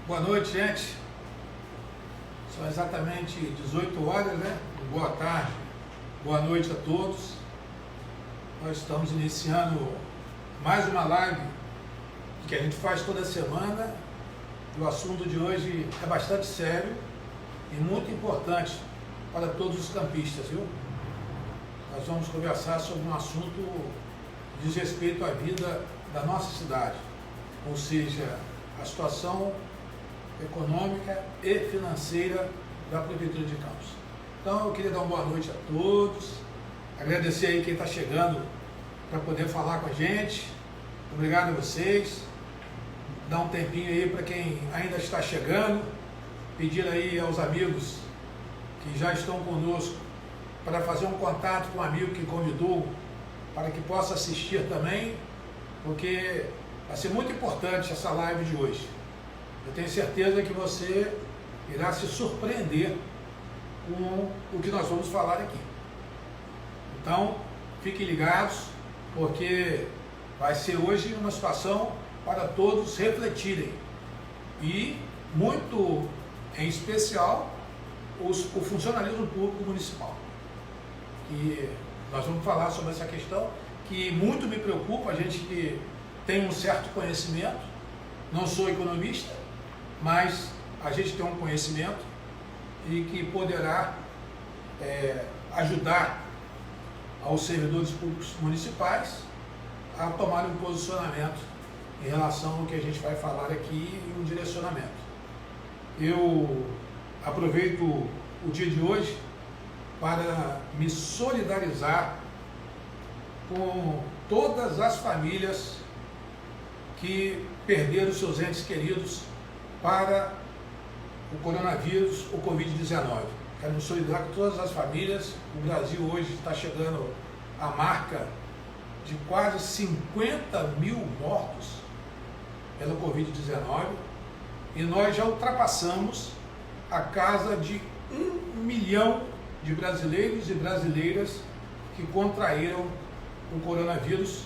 Boa noite, gente. São exatamente 18 horas, né? Boa tarde, boa noite a todos. Nós estamos iniciando mais uma live que a gente faz toda semana. E o assunto de hoje é bastante sério e muito importante para todos os campistas, viu? Nós vamos conversar sobre um assunto que diz respeito à vida da nossa cidade, ou seja, a situação econômica e financeira da Prefeitura de Campos. Então eu queria dar uma boa noite a todos, agradecer aí quem está chegando para poder falar com a gente, obrigado a vocês, dar um tempinho aí para quem ainda está chegando, pedir aí aos amigos que já estão conosco para fazer um contato com um amigo que convidou para que possa assistir também, porque vai ser muito importante essa live de hoje. Eu tenho certeza que você irá se surpreender com o que nós vamos falar aqui. Então, fiquem ligados, porque vai ser hoje uma situação para todos refletirem. E, muito em especial, o funcionalismo público municipal. E nós vamos falar sobre essa questão, que muito me preocupa, a gente que tem um certo conhecimento, não sou economista, mas a gente tem um conhecimento e que poderá ajudar aos servidores públicos municipais a tomar um posicionamento em relação ao que a gente vai falar aqui e um direcionamento. Eu aproveito o dia de hoje para me solidarizar com todas as famílias que perderam seus entes queridos para o coronavírus, o Covid-19. Quero me solidarizar com todas as famílias. O Brasil hoje está chegando à marca de quase 50 mil mortos pela Covid-19 e nós já ultrapassamos a casa de 1 milhão de brasileiros e brasileiras que contraíram o coronavírus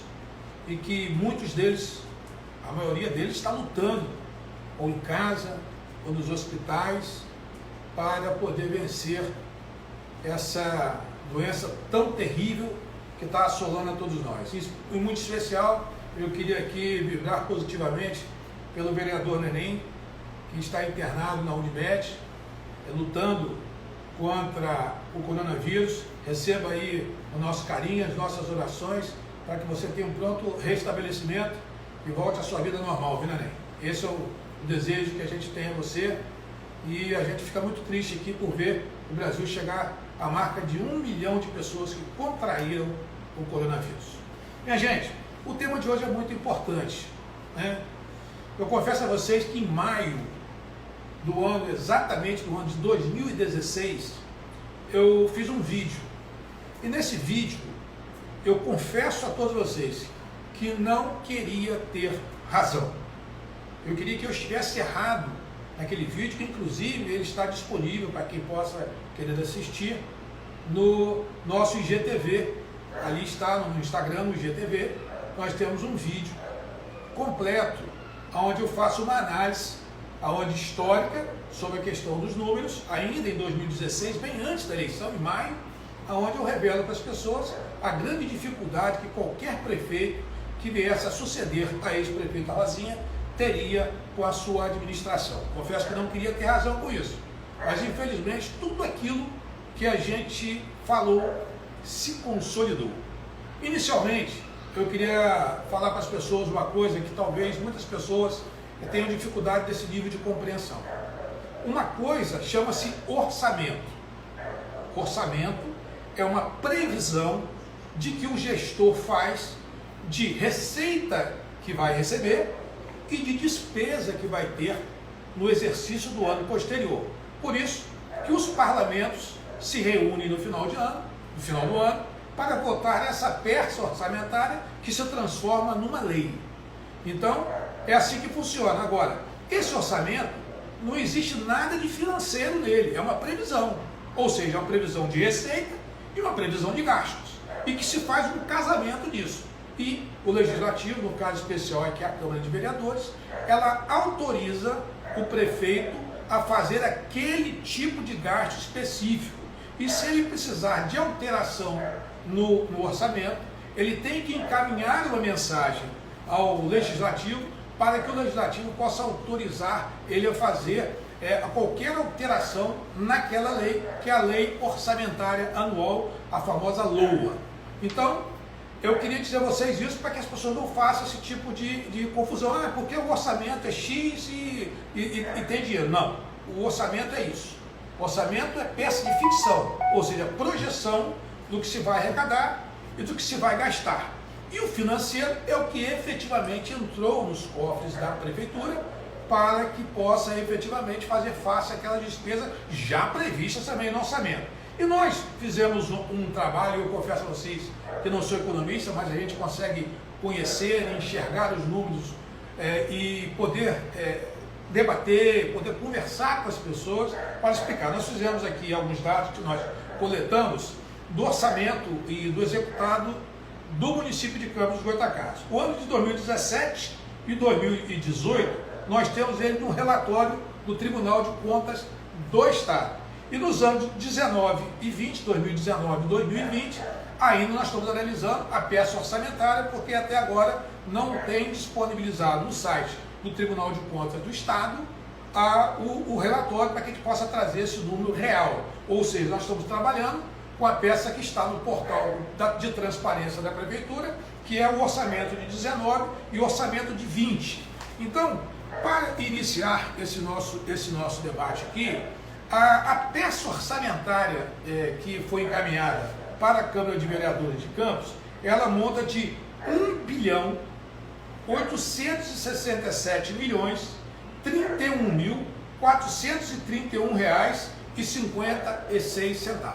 e que muitos deles, a maioria deles, está lutando ou em casa ou nos hospitais para poder vencer essa doença tão terrível que está assolando a todos nós. E, em muito especial, eu queria aqui vibrar positivamente pelo vereador Neném, que está internado na Unimed, lutando contra o coronavírus. Receba aí o nosso carinho, as nossas orações, para que você tenha um pronto restabelecimento e volte à sua vida normal, viu, Neném? Esse é o desejo que a gente tem a você, e a gente fica muito triste aqui por ver o Brasil chegar à marca de 1 milhão de pessoas que contraíram o coronavírus. Minha gente, o tema de hoje é muito importante, né? Eu confesso a vocês que em maio do ano, exatamente do ano de 2016, eu fiz um vídeo. E nesse vídeo, eu confesso a todos vocês que não queria ter razão. Eu queria que eu estivesse errado naquele vídeo, que inclusive ele está disponível para quem possa querer assistir no nosso IGTV. Ali está no Instagram, no IGTV, nós temos um vídeo completo, onde eu faço uma análise histórica sobre a questão dos números, ainda em 2016, bem antes da eleição, em maio, onde eu revelo para as pessoas a grande dificuldade que qualquer prefeito que viesse a suceder a ex-prefeito Rosinha teria com a sua administração. Confesso que não queria ter razão com isso, mas infelizmente tudo aquilo que a gente falou se consolidou. Inicialmente, eu queria falar para as pessoas uma coisa que talvez muitas pessoas tenham dificuldade desse nível de compreensão. Uma coisa chama-se orçamento. Orçamento é uma previsão de que o gestor faz de receita que vai receber e de despesa que vai ter no exercício do ano posterior. Por isso que os parlamentos se reúnem no final do ano, para votar essa peça orçamentária que se transforma numa lei. Então, é assim que funciona. Agora, esse orçamento, não existe nada de financeiro nele, é uma previsão. Ou seja, é uma previsão de receita e uma previsão de gastos. E que se faz um casamento disso. E o Legislativo, no caso especial aqui a Câmara de Vereadores, ela autoriza o prefeito a fazer aquele tipo de gasto específico. E se ele precisar de alteração no orçamento, ele tem que encaminhar uma mensagem ao Legislativo para que o Legislativo possa autorizar ele a fazer qualquer alteração naquela lei, que é a Lei Orçamentária Anual, a famosa LOA. Então, eu queria dizer a vocês isso para que as pessoas não façam esse tipo de confusão. Porque o orçamento é X e tem dinheiro. Não, o orçamento é isso. O orçamento é peça de ficção, ou seja, projeção do que se vai arrecadar e do que se vai gastar. E o financeiro é o que efetivamente entrou nos cofres da prefeitura para que possa efetivamente fazer face àquela despesa já previstas também no orçamento. E nós fizemos um trabalho, eu confesso a vocês que não sou economista, mas a gente consegue conhecer, enxergar os números e poder debater, poder conversar com as pessoas para explicar. Nós fizemos aqui alguns dados que nós coletamos do orçamento e do executado do município de Campos dos Goytacazes. O ano de 2017 e 2018, nós temos ele no relatório do Tribunal de Contas do Estado. E nos anos 19 e 20, 2019 e 2020, ainda nós estamos analisando a peça orçamentária, porque até agora não tem disponibilizado no site do Tribunal de Contas do Estado o relatório para que a gente possa trazer esse número real. Ou seja, nós estamos trabalhando com a peça que está no portal de transparência da Prefeitura, que é o orçamento de 19 e o orçamento de 20. Então, para iniciar esse nosso debate aqui, a peça orçamentária que foi encaminhada para a Câmara de Vereadores de Campos, ela monta de R$1.867.031.431,56.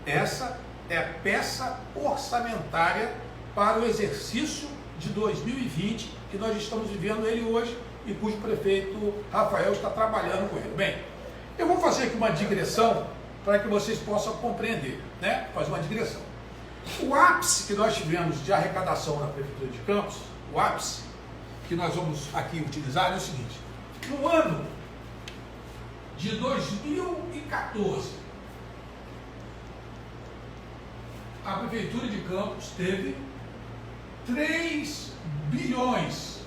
Essa é a peça orçamentária para o exercício de 2020, que nós estamos vivendo ele hoje e cujo prefeito Rafael está trabalhando com ele. Bem, eu vou fazer aqui uma digressão para que vocês possam compreender, né? Fazer uma digressão. O ápice que nós tivemos de arrecadação na Prefeitura de Campos, o ápice que nós vamos aqui utilizar é o seguinte: no ano de 2014, a Prefeitura de Campos teve 3 bilhões.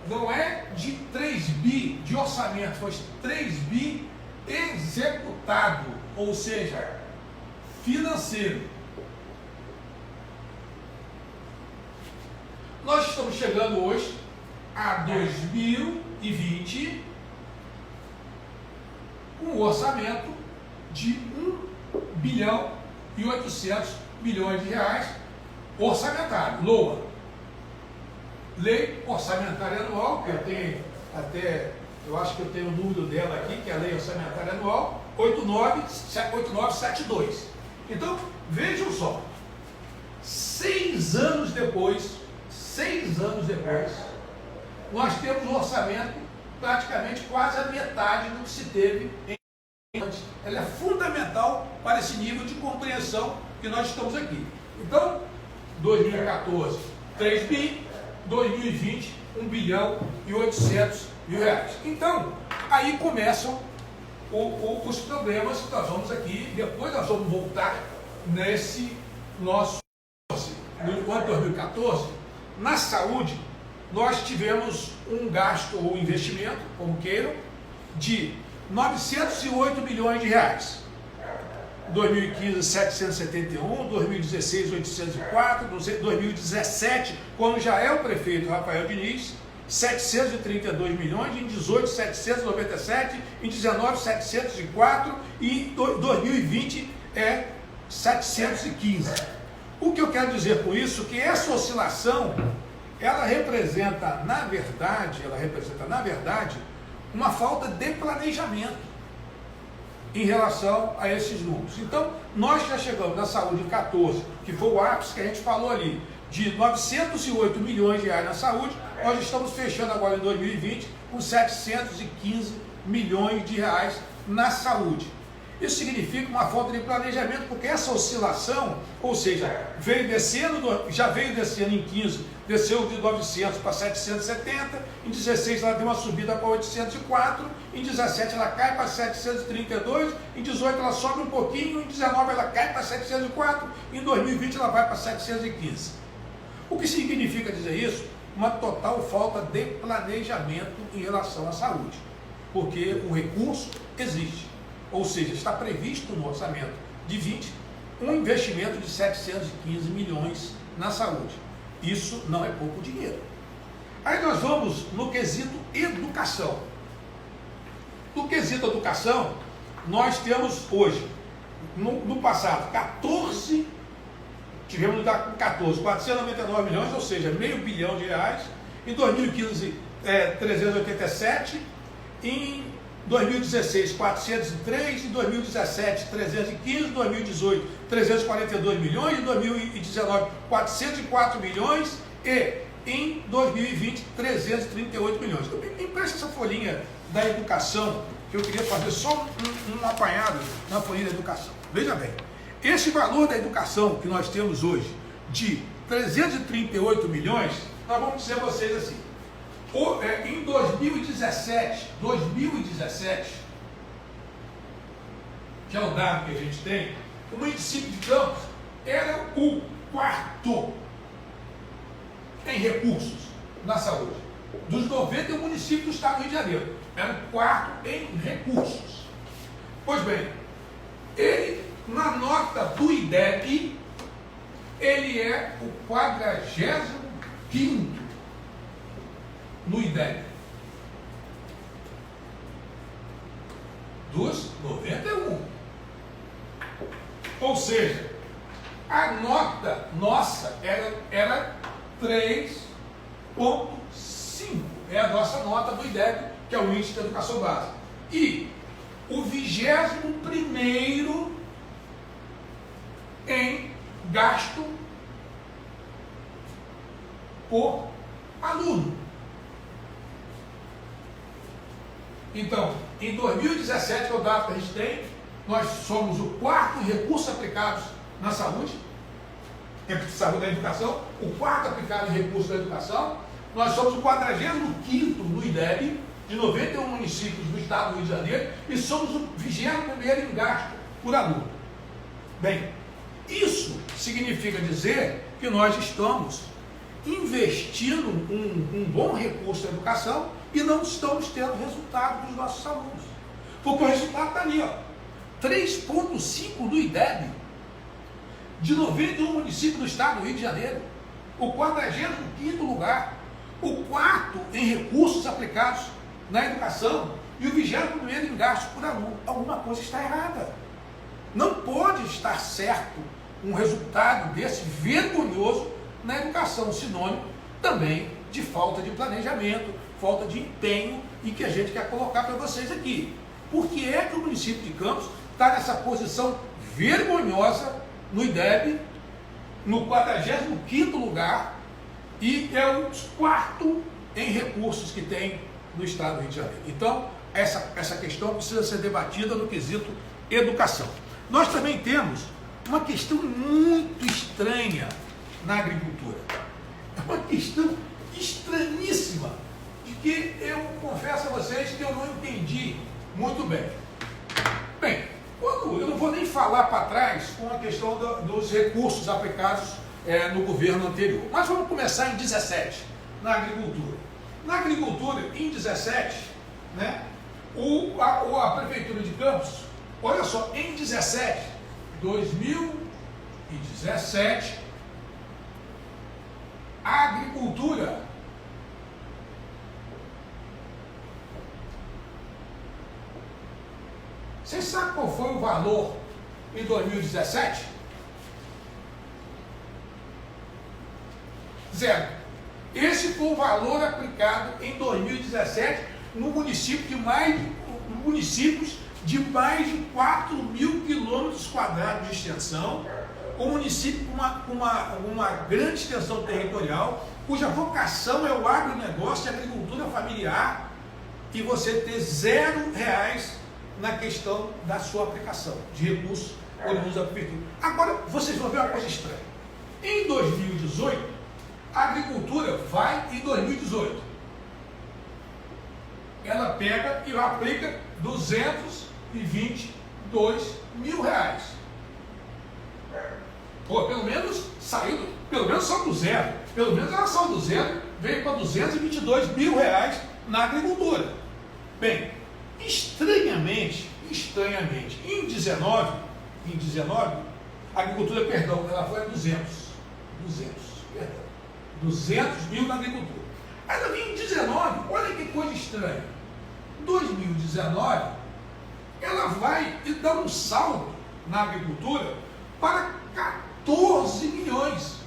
Não é de 3 bi de orçamento, foi 3 bi executado, ou seja, financeiro. Nós estamos chegando hoje a 2020 com um orçamento de 1.800 bilhões de reais orçamentário, LOA. Lei Orçamentária Anual, que eu tenho até, eu acho que eu tenho o número dela aqui, que é a Lei Orçamentária Anual, 8972. Então, vejam só, 6 anos depois, nós temos um orçamento praticamente quase a metade do que se teve antes. Ela é fundamental para esse nível de compreensão que nós estamos aqui. Então, 2014, 3 bi, 2020, 1.800.000.000 reais. Então, aí começam os problemas que nós vamos aqui, depois nós vamos voltar nesse nosso... No ano de 2014, na saúde, nós tivemos um gasto ou investimento, como queiram, de 908 milhões de reais. 2015, 771, 2016, 804, 2017, quando já é o prefeito Rafael Diniz, 732 milhões, em 18, 797, em 19, 704 e 2020 é 715. O que eu quero dizer com isso? Que essa oscilação, ela representa, na verdade, uma falta de planejamento em relação a esses números. Então, nós já chegamos na saúde em 14, que foi o ápice que a gente falou ali, de 908 milhões de reais na saúde, nós estamos fechando agora em 2020 com 715 milhões de reais na saúde. Isso significa uma falta de planejamento, porque essa oscilação, ou seja, já veio descendo em 15 desceu de 900 para 770, em 16 ela deu uma subida para 804, em 17 ela cai para 732, em 18 ela sobe um pouquinho, em 19 ela cai para 704, em 2020 ela vai para 715. O que significa dizer isso? Uma total falta de planejamento em relação à saúde, porque o recurso existe, ou seja, está previsto no orçamento de 20 um investimento de 715 milhões na saúde. Isso não é pouco dinheiro. Aí nós vamos no quesito educação. No quesito educação, nós temos hoje, no passado, 14, tivemos com 14, 499 milhões, ou seja, meio bilhão de reais. Em 2015, 387, em 2016, 403, em 2017, 315, em 2018, 342 milhões, em 2019, 404 milhões e em 2020, 338 milhões. Então, me empresta essa folhinha da educação, que eu queria fazer só um apanhado na folhinha da educação. Veja bem, esse valor da educação que nós temos hoje, de 338 milhões, nós vamos dizer a vocês assim, em 2017, que é o dado que a gente tem, o município de Campos era o quarto em recursos na saúde. Dos 91 municípios do estado do Rio de Janeiro, era o quarto em recursos. Pois bem, ele, na nota do IDEB, ele é o 45º no IDEB dos 91. Ou seja, a nota nossa era 3,5. É a nossa nota do IDEB, que é o Índice de Educação Básica. E o 21º em gasto por aluno. Então, em 2017, que é o dado que a gente tem, nós somos o quarto em recursos aplicados na saúde, saúde da educação, o quarto aplicado em recursos da educação. Nós somos o 45º no IDEB, de 91 municípios do estado do Rio de Janeiro, e somos o 21º em gasto por aluno. Bem, isso significa dizer que nós estamos investindo um bom recurso na educação e não estamos tendo resultado dos nossos alunos. Porque o resultado está ali, ó, 3,5 do IDEB, de 91 municípios do estado do Rio de Janeiro, o 45º lugar, o quarto em recursos aplicados na educação e o 21º em gasto por aluno. Alguma coisa está errada. Não pode estar certo um resultado desse vergonhoso na educação, sinônimo também de falta de planejamento, falta de empenho, e que a gente quer colocar para vocês aqui. Por que é que o município de Campos está nessa posição vergonhosa no IDEB, no 45º lugar, e é o quarto em recursos que tem no estado do Rio de Janeiro? Então, essa questão precisa ser debatida no quesito educação. Nós também temos uma questão muito estranha na agricultura. É uma questão estranhíssima, de que eu confesso a vocês que eu não entendi muito bem. Bem, eu não vou nem falar para trás com a questão dos recursos aplicados no governo anterior. Mas vamos começar em 17, na agricultura. Na agricultura, em 17, né, a Prefeitura de Campos, olha só, em 2017, a agricultura vocês sabem qual foi o valor em 2017? Zero. Esse foi o valor aplicado em 2017 no município municípios de mais de 4 mil quilômetros quadrados de extensão, um município com uma grande extensão territorial, cuja vocação é o agronegócio e a agricultura familiar, e você ter R$0 na questão da sua aplicação de recursos oriundos da prefeitura. Agora, vocês vão ver uma coisa estranha. Em 2018, a agricultura vai em 2018. Ela pega e aplica 222 mil reais. Pô, pelo menos saiu, pelo menos só do zero. Pelo menos ela saiu do zero, veio para 222 mil reais na agricultura. Bem, estranhamente, em 19, a agricultura, perdão, ela foi a 200 mil na agricultura. Aí ela vinha em 19, olha que coisa estranha. 2019, ela vai e dá um salto na agricultura para 14 milhões.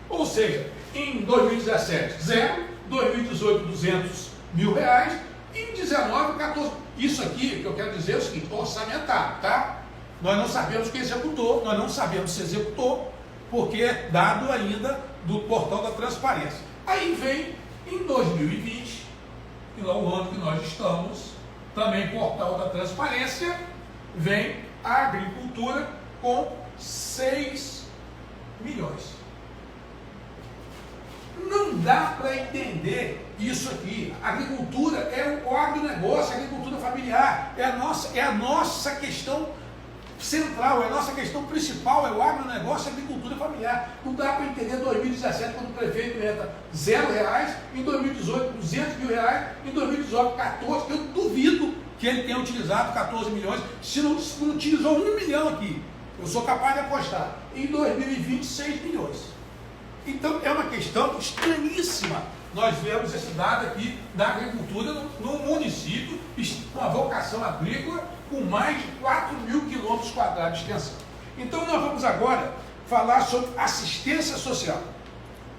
Ou seja, em 2017, 0, 2018, 200 mil reais, e em 19, 14. Isso aqui, que eu quero dizer é o seguinte, orçamentário, tá? Nós não sabemos quem executou, nós não sabemos se executou, porque é dado ainda do portal da transparência. Aí vem, em 2020, que é o ano que nós estamos, também portal da transparência, vem a agricultura com 6 milhões. Não dá para entender isso aqui. A agricultura é o agronegócio, a agricultura familiar, é a nossa questão central, é a nossa questão principal, é o agronegócio e a agricultura familiar. Não dá para entender 2017, quando o prefeito entra R$0, em 2018, 200 mil reais, em 2019, 14, eu duvido que ele tenha utilizado 14 milhões, se não utilizou 1 milhão aqui. Eu sou capaz de apostar. Em 2020, 6 milhões. Então, é uma questão estranhíssima. Nós vemos esse dado aqui da agricultura no município, com a vocação agrícola, com mais de 4 mil quilômetros quadrados de extensão. Então, nós vamos agora falar sobre assistência social.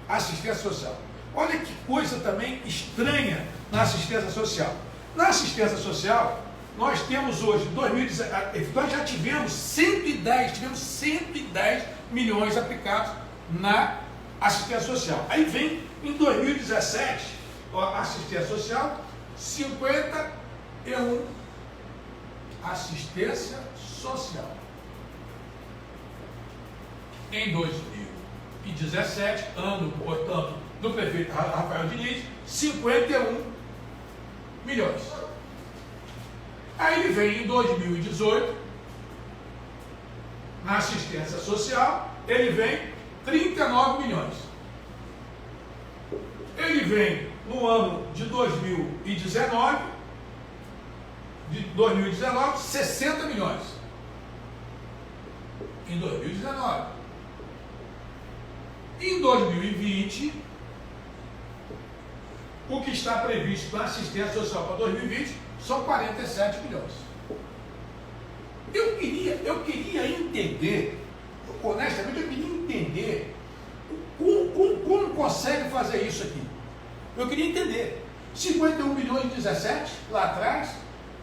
Assistência social. Olha que coisa também estranha na assistência social. Na assistência social, nós temos hoje, 2017, nós já tivemos 110 milhões aplicados na assistência social. Aí vem, em 2017, a assistência social, 51 assistência social. Em 2017, ano, portanto, do prefeito Rafael Diniz, 51 milhões. Aí ele vem em 2018, na assistência social, ele vem 39 milhões. Ele vem no ano de 2019, 60 milhões. Em 2019. Em 2020, o que está previsto para assistência social para 2020 são 47 milhões. Eu queria entender, honestamente, eu queria entender como consegue fazer isso aqui. Eu queria entender. 51 milhões em 17, lá atrás,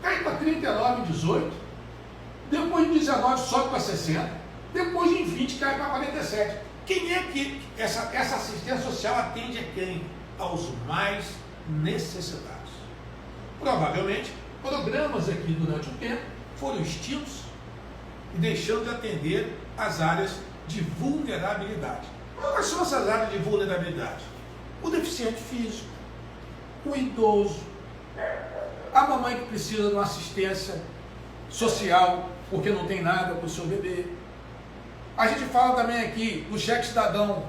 cai para 39 em 18, depois em 19 sobe para 60, depois em 20 cai para 47. Quem é que essa assistência social atende a quem? Aos mais necessitados. Provavelmente, programas aqui durante o tempo foram extintos e deixando de atender as áreas de vulnerabilidade. Quais são essas áreas de vulnerabilidade? O deficiente físico, o idoso, a mamãe que precisa de uma assistência social porque não tem nada para o seu bebê. A gente fala também aqui do cheque cidadão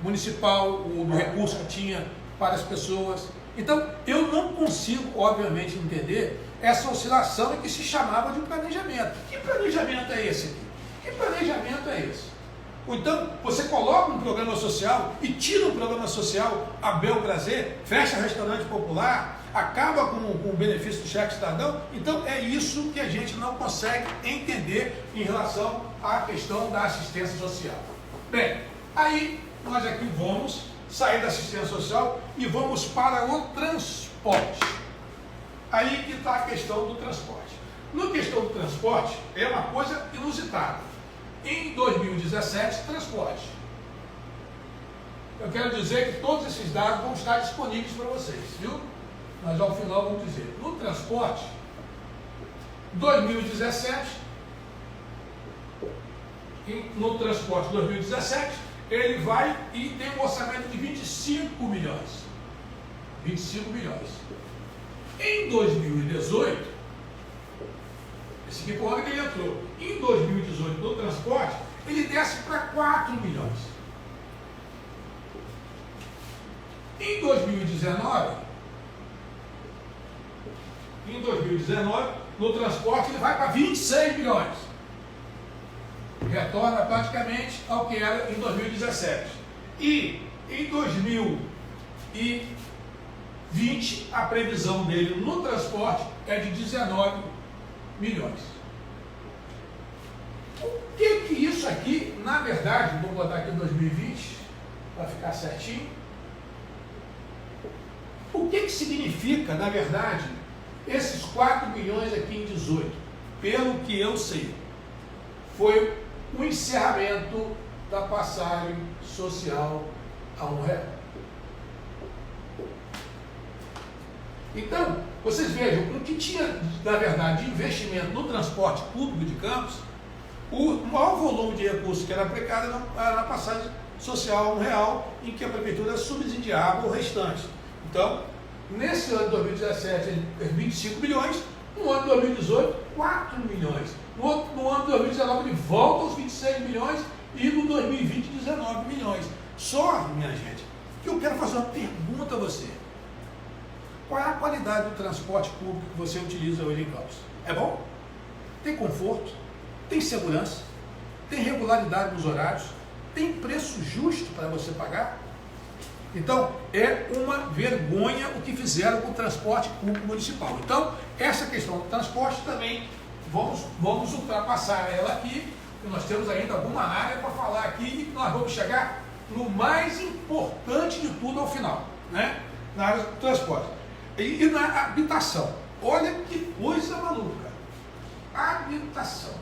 municipal, do recurso que tinha para as pessoas. Então, eu não consigo, obviamente, entender essa oscilação que se chamava de um planejamento. Que planejamento é esse aqui? Que planejamento é esse? Ou então, você coloca um programa social e tira o programa social a bel prazer, fecha restaurante popular, acaba com o benefício do cheque cidadão. Então, é isso que a gente não consegue entender em relação à questão da assistência social. Bem, aí nós aqui vamos sair da assistência social e vamos para o transporte. Aí que está a questão do transporte. Na questão do transporte, é uma coisa inusitada. Em 2017, transporte. Eu quero dizer que todos esses dados vão estar disponíveis para vocês, viu? Mas ao final vamos dizer. No transporte, 2017, no transporte 2017, ele vai e tem um orçamento de 25 milhões. 25 milhões. Em 2018, esse aqui foi o ano que ele entrou. Em 2018, no transporte, ele desce para 4 milhões. Em 2019, no transporte, ele vai para 26 milhões. Retorna praticamente ao que era em 2017. E em 2020, a previsão dele no transporte é de 19 milhões. O que isso aqui, na verdade, vou botar aqui 2020, para ficar certinho. O que significa, na verdade, esses 4 milhões aqui em 18? Pelo que eu sei, foi o encerramento da passagem social a R$1. Então, vocês vejam, o que tinha, na verdade, de investimento no transporte público de Campos, o maior volume de recursos que era aplicado era na passagem social R$1, em que a prefeitura subsidiava o restante. Então, nesse ano de 2017, 25 milhões, no ano de 2018, 4 milhões. No ano de 2019, ele volta aos 26 milhões e no 2020, 19 milhões. Só, minha gente, que eu quero fazer uma pergunta a você. Qual é a qualidade do transporte público que você utiliza hoje em Campos? É bom? Tem conforto? Tem segurança? Tem regularidade nos horários? Tem preço justo para você pagar? Então, é uma vergonha o que fizeram com o transporte público municipal. Então, essa questão do transporte também, vamos ultrapassar ela aqui, porque nós temos ainda alguma área para falar aqui e nós vamos chegar no mais importante de tudo ao final, né? Na área do transporte. E na habitação. Olha que coisa maluca. Habitação.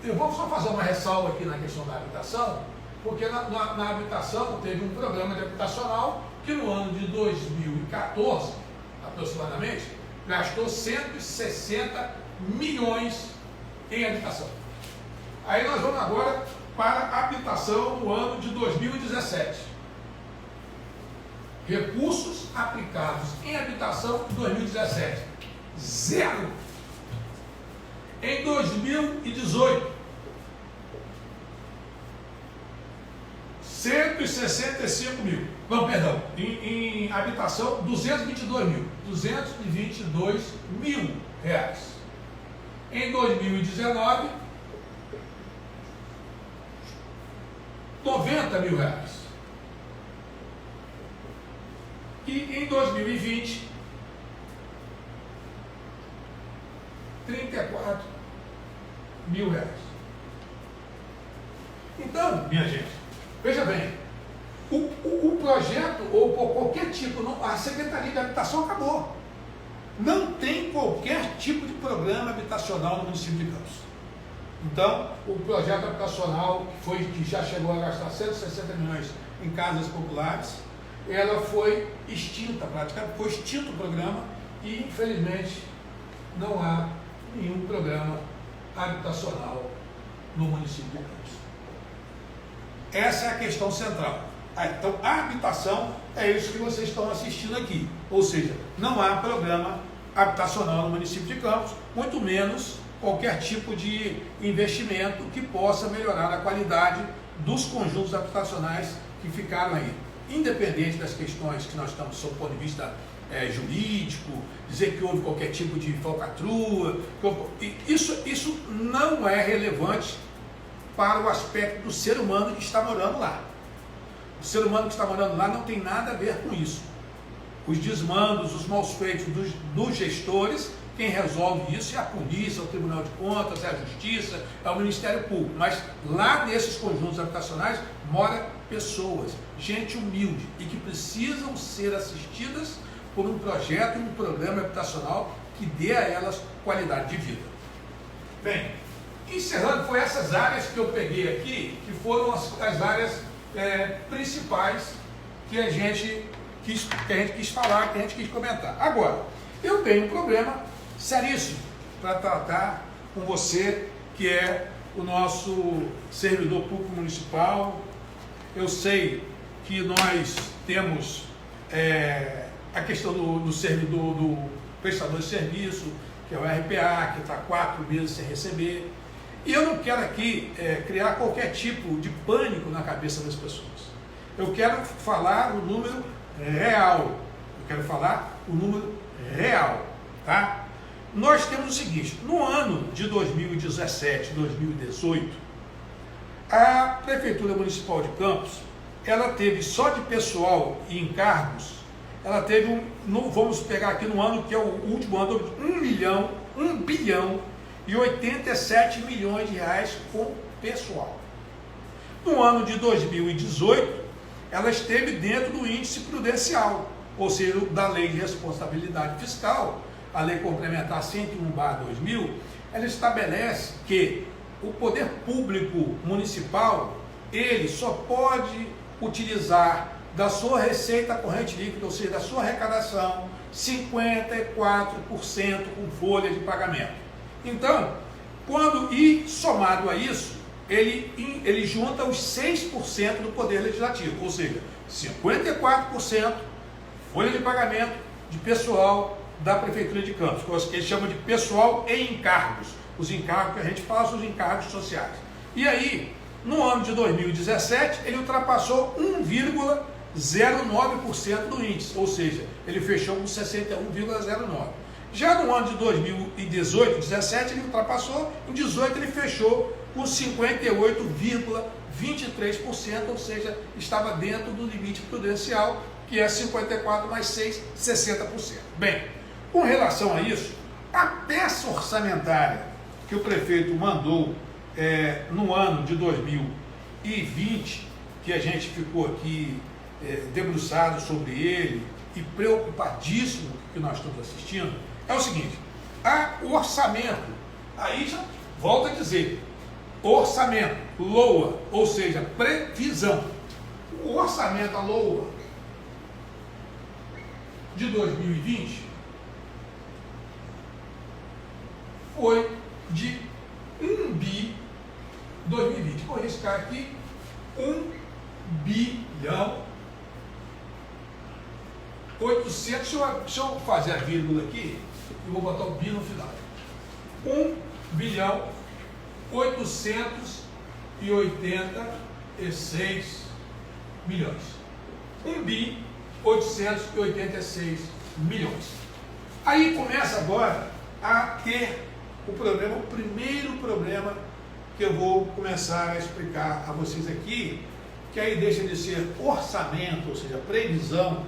Eu vou só fazer uma ressalva aqui na questão da habitação, porque na habitação teve um programa de habitacional que no ano de 2014, aproximadamente, gastou 160 milhões em habitação. Aí nós vamos agora para a habitação no ano de 2017. Recursos aplicados em habitação em 2017, 0. Em 2018, 165 mil. Não, perdão, em habitação, 222 mil. 222 mil reais. Em 2019, 90 mil reais. E em 2020, 34 mil reais. Então, minha gente, veja bem, o projeto, ou por qualquer tipo, a Secretaria de Habitação acabou. Não tem qualquer tipo de programa habitacional no município de Campos. Então, o projeto habitacional, que já chegou a gastar 160 milhões em casas populares, ela foi extinta, praticamente, foi extinto o programa e, infelizmente, não há nenhum programa habitacional no município de Campos. Essa é a questão central. Então, a habitação é isso que vocês estão assistindo aqui. Ou seja, não há programa habitacional no município de Campos, muito menos qualquer tipo de investimento que possa melhorar a qualidade dos conjuntos habitacionais que ficaram aí. Independente das questões que nós estamos sob o ponto de vista jurídico, dizer que houve qualquer tipo de falcatrua, isso não é relevante para o aspecto do ser humano que está morando lá. O ser humano que está morando lá não tem nada a ver com isso. Os desmandos, os maus feitos dos gestores, quem resolve isso é a polícia, é o Tribunal de Contas, é a Justiça, é o Ministério Público. Mas lá nesses conjuntos habitacionais mora pessoas, gente humilde e que precisam ser assistidas por um projeto e um programa habitacional que dê a elas qualidade de vida. Bem, encerrando, foi essas áreas que eu peguei aqui, que foram as áreas principais que a gente quis falar, que a gente quis comentar. Agora, eu tenho um problema seríssimo para tratar com você que é o nosso servidor público municipal. Eu sei que nós temos a questão do servidor, do prestador de serviço, que é o RPA, que está 4 meses sem receber. E eu não quero aqui criar qualquer tipo de pânico na cabeça das pessoas. Eu quero falar o número real. Eu quero falar o número real, tá? Nós temos o seguinte: no ano de 2017, 2018, a Prefeitura Municipal de Campos, ela teve só de pessoal e encargos, ela teve, vamos pegar aqui no ano que é o último ano, 1 bilhão e 87 milhões de reais com pessoal. No ano de 2018, ela esteve dentro do índice prudencial, ou seja, da Lei de Responsabilidade Fiscal, a Lei Complementar 101/2000, ela estabelece que o poder público municipal, ele só pode utilizar da sua receita corrente líquida, ou seja, da sua arrecadação, 54% com folha de pagamento. Então, somado a isso, ele junta os 6% do poder legislativo, ou seja, 54% folha de pagamento de pessoal da Prefeitura de Campos, que eles chamam de pessoal em encargos. Os encargos que a gente fala são os encargos sociais. E aí, no ano de 2017, ele ultrapassou 1,09% do índice, ou seja, ele fechou com 61,09%. Já no ano de 2018, 17, ele ultrapassou, em 18 ele fechou com 58,23%, ou seja, estava dentro do limite prudencial, que é 54 mais 6, 60%. Bem, com relação a isso, a peça orçamentária que o prefeito mandou no ano de 2020, que a gente ficou aqui debruçado sobre ele e preocupadíssimo com o que nós estamos assistindo, é o seguinte: o orçamento, aí já volto a dizer, orçamento, LOA, ou seja, previsão. O orçamento, a LOA, de 2020 foi de 1 bi, 2020, vou riscar aqui, 1 bilhão 800, deixa eu fazer a vírgula aqui, e vou botar o bi no final. 1 bilhão 886 milhões. 1 bi 886 milhões. Aí começa agora a ter o primeiro problema que eu vou começar a explicar a vocês aqui, que aí deixa de ser orçamento, ou seja, previsão,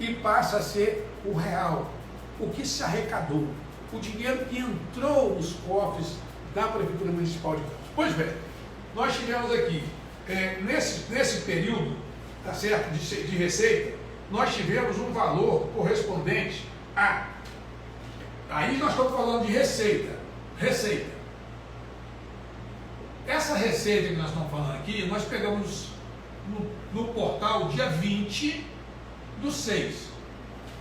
e passa a ser o real, o que se arrecadou, o dinheiro que entrou nos cofres da Prefeitura Municipal de Campos. Pois bem, nós tivemos aqui, nesse período, tá certo, de receita, nós tivemos um valor correspondente a... Aí nós estamos falando de receita. Essa receita que nós estamos falando aqui, nós pegamos no portal dia 20/6.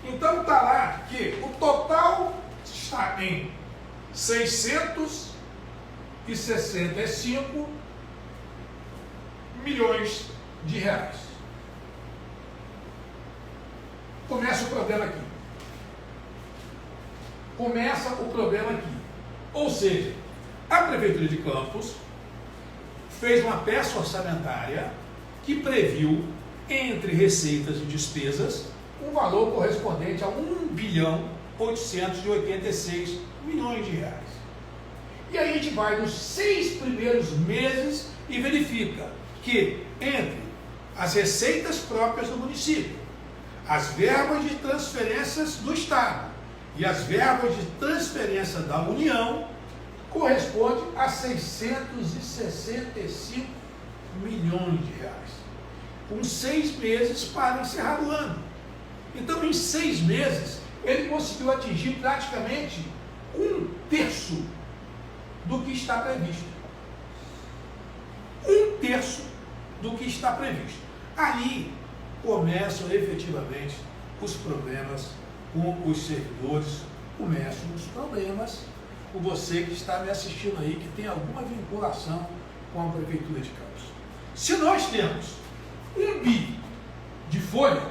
Então está lá que o total está em 665 milhões de reais. Começa o problema aqui. Ou seja, a Prefeitura de Campos fez uma peça orçamentária que previu, entre receitas e despesas, um valor correspondente a 1 bilhão 886 milhões de reais. E aí a gente vai nos 6 primeiros meses e verifica que entre as receitas próprias do município, as verbas de transferências do Estado e as verbas de transferência da União, corresponde a 665 milhões de reais. Com 6 meses para encerrar o ano. Então, em 6 meses, ele conseguiu atingir praticamente 1/3 do que está previsto. 1/3 do que está previsto. Aí começam efetivamente os problemas com os servidores, começam os problemas por você que está me assistindo aí, que tem alguma vinculação com a Prefeitura de Campos. Se nós temos 1 bi de folha,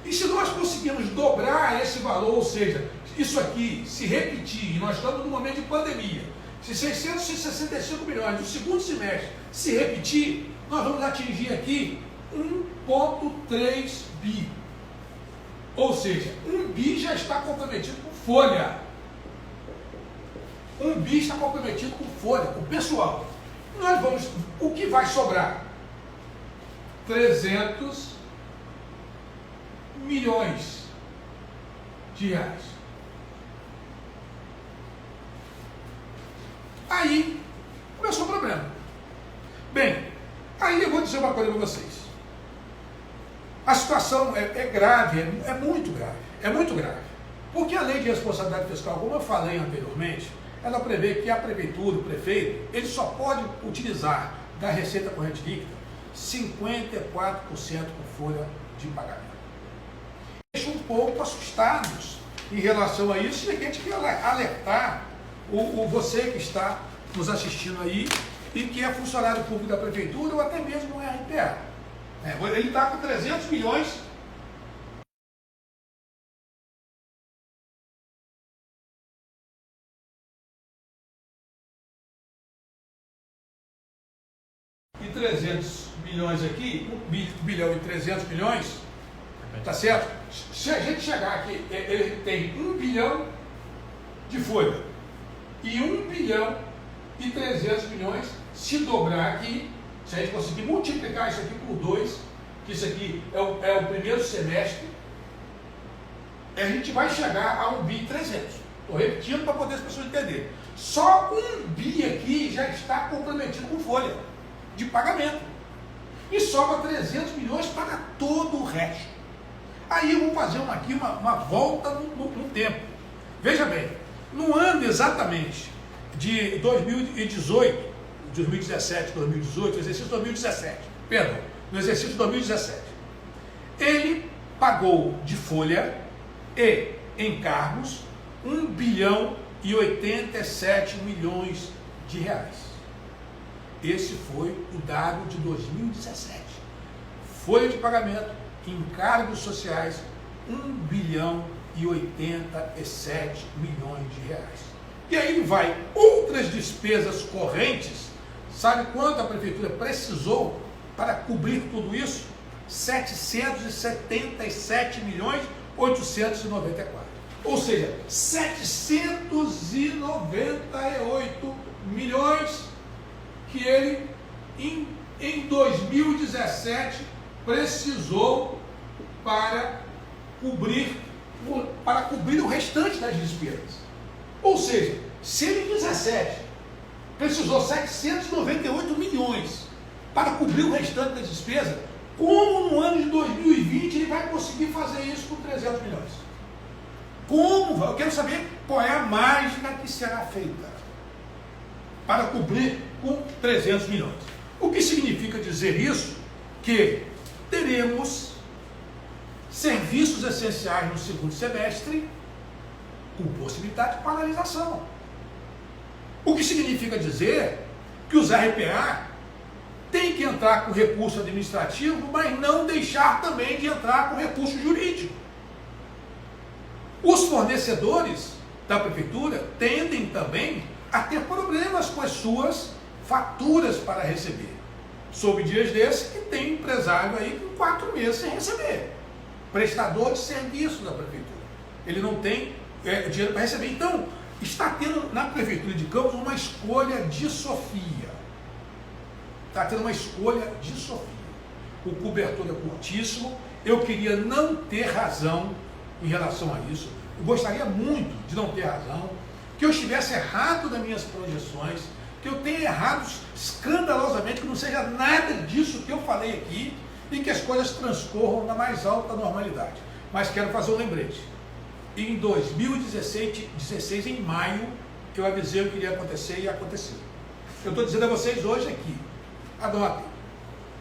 e se nós conseguirmos dobrar esse valor, ou seja, isso aqui se repetir, e nós estamos num momento de pandemia, se 665 milhões do segundo semestre se repetir, nós vamos atingir aqui 1,3 bi. Ou seja, 1 bi já está comprometido com folha. 1 bi está comprometido com folha, com pessoal. Nós vamos, o que vai sobrar? 300 milhões de reais. Aí começou o problema. Bem, aí eu vou dizer uma coisa para vocês. A situação é grave, é muito grave. Porque a lei de responsabilidade fiscal, como eu falei anteriormente, ela prevê que a prefeitura, o prefeito, ele só pode utilizar da receita corrente líquida 54% por folha de pagamento. Deixa um pouco assustados em relação a isso, e a gente quer alertar você que está nos assistindo aí e que é funcionário público da prefeitura ou até mesmo um RPA. Ele está com 300 milhões e 300 milhões aqui, 1 bilhão e 300 milhões, tá certo? Se a gente chegar aqui, ele tem 1 bilhão de folha e 1 bilhão e 300 milhões, se dobrar aqui, se a gente conseguir multiplicar isso aqui por 2, que isso aqui é o primeiro semestre, a gente vai chegar a 1 bi e 300. Estou repetindo para poder as pessoas entenderem. Só 1 bi aqui já está comprometido com folha de pagamento. E sobra 300 milhões para todo o resto. Aí eu vou fazer uma volta no tempo. Veja bem, no ano exatamente de 2018, 2017, 2018, exercício 2017, perdão, no exercício 2017, ele pagou de folha e encargos 1 bilhão e 87 milhões de reais. Esse foi o dado de 2017. Folha de pagamento, encargos sociais, 1 bilhão e 87 milhões de reais. E aí vai outras despesas correntes. Sabe quanto a prefeitura precisou para cobrir tudo isso? 777 milhões 894. Ou seja, 798 milhões que ele em 2017 precisou para cobrir o restante das despesas. Ou seja, se ele em 2017 precisou 798 milhões para cobrir o restante das despesas, como no ano de 2020 ele vai conseguir fazer isso com 300 milhões? Como? Eu quero saber qual é a mágica que será feita para cobrir com 300 milhões. O que significa dizer isso? Que teremos serviços essenciais no segundo semestre com possibilidade de paralisação. O que significa dizer que os RPA têm que entrar com recurso administrativo, mas não deixar também de entrar com recurso jurídico. Os fornecedores da prefeitura tendem também a ter problemas com as suas faturas para receber. Soube dias desses que tem empresário aí com 4 meses sem receber. Prestador de serviço da prefeitura. Ele não tem dinheiro para receber. Então, está tendo na prefeitura de Campos uma escolha de Sofia. Está tendo uma escolha de Sofia. O cobertor é curtíssimo. Eu queria não ter razão em relação a isso. Eu gostaria muito de não ter razão, que eu estivesse errado nas minhas projeções, que eu tenha errado escandalosamente, que não seja nada disso que eu falei aqui e que as coisas transcorram na mais alta normalidade. Mas quero fazer um lembrete. Em 2016, em maio, eu avisei o que iria acontecer e aconteceu. Eu estou dizendo a vocês hoje aqui, anotem,